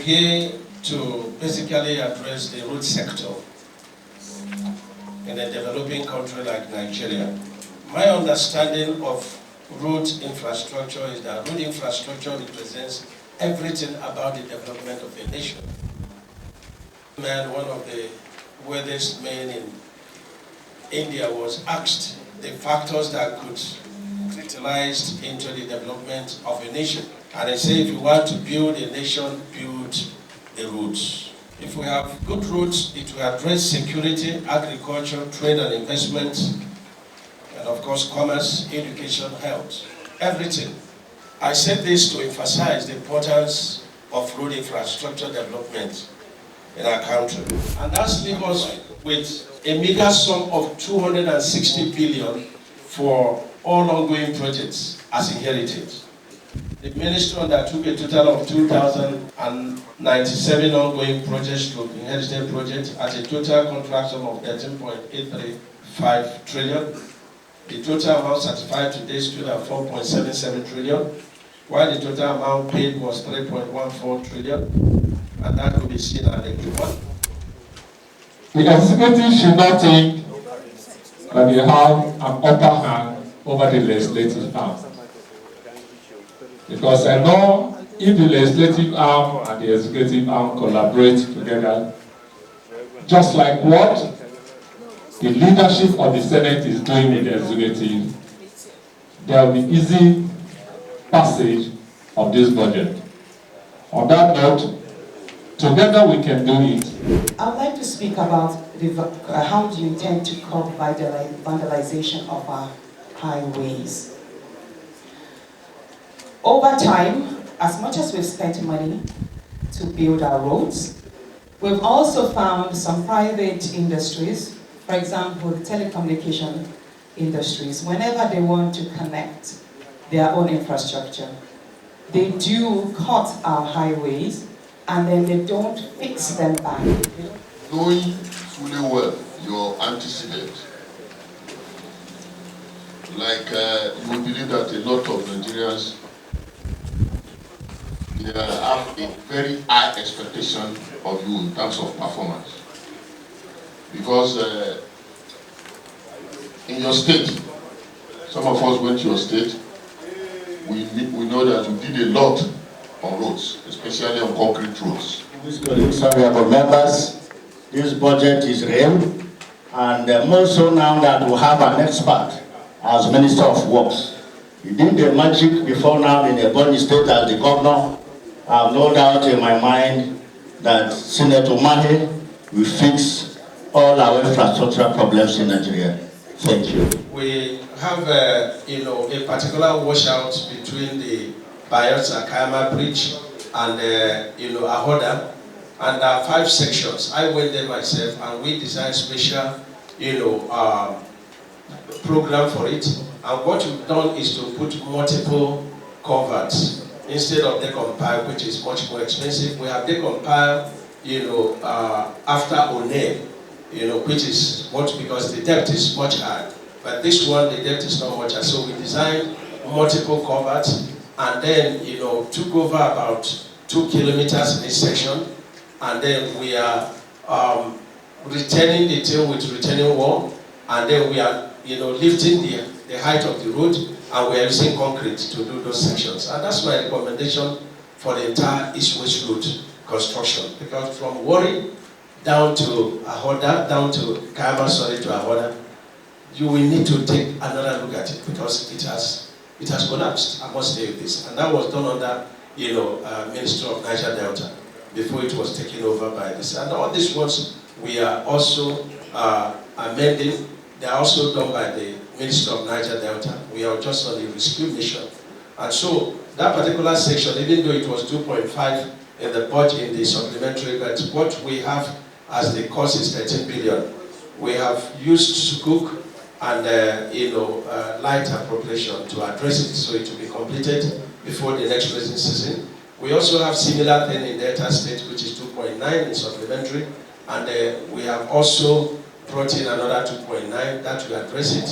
here to basically address the road sector in a developing country like Nigeria. My understanding of road infrastructure is that road infrastructure represents everything about the development of a nation. One of the wealthiest men in India was asked the factors that could crystallize into the development of a nation. And he said, if you want to build a nation, build the roads. If we have good roads, it will address security, agriculture, trade and investment, and of course commerce, education, health, everything. I said this to emphasize the importance of road infrastructure development in our country. And that's leaves us with a meager sum of 260 billion for all ongoing projects as inherited. The ministry undertook a total of 2,097 ongoing projects to inherited projects at a total contract sum of 13.835 trillion. The total amount certified today stood at 4.77 trillion, while the total amount paid was 3.14 trillion, and that will be seen at the Q1. The executive should not think that they have an upper hand over the legislative arm. Because I know if the legislative arm and the executive arm collaborate together, just like what the leadership of the Senate is doing with the executive, there will be easy passage of this budget. On that note, together we can do it. I would like to speak about how do you intend to curb vandalization of our highways. Over time, as much as we've spent money to build our roads, we've also found some private industries, for example, the telecommunication industries, whenever they want to connect their own infrastructure, they do cut our highways and then they don't fix them back. Knowing fully well your antecedent, like you believe that a lot of Nigerians have a very high expectation of you in terms of performance. Because in your state, some of us went to your state, we know that you did a lot on roads, especially on concrete roads. Honorable members, this budget is real, and more so now that we have an expert as Minister of Works. He did the magic before now in the Ebonyi State as the governor. I have no doubt in my mind that Senator Umahi will fix all our infrastructural problems in Nigeria. Thank you. We have a particular washout between the Bayelsa-Kayama Bridge and Ahoda, and there are 5 sections. I went there myself, and we designed special program for it. And what we've done is to put multiple culverts instead of decompile, which is much more expensive. We have decompile, after One, which is much, because the depth is much higher. But this one, the depth is not much higher. So we designed multiple culverts, and then took over about 2 kilometers in each section, and then we are retaining the tail with retaining wall, and then we are lifting the height of the road, and we are using concrete to do those sections. And that's my recommendation for the entire East-West Road construction, because from Warri down to Ahoda, down to Kayama, to Ahoda, you will need to take another look at it, because it has collapsed. I must say this, and that was done under Ministry of Niger Delta before it was taken over by this. And all these ones we are also amending. They are also done by the Ministry of Niger Delta. We are just on the rescue mission, and so that particular section, even though it was 2.5 in the budget in the supplementary, but what we have as the cost is 13 billion. We have used Sukuk and light appropriation to address it, so it will be completed before the next rainy season. We also have similar thing in Delta State, which is 2.9 in supplementary, and we have also brought in another 2.9 that will address it.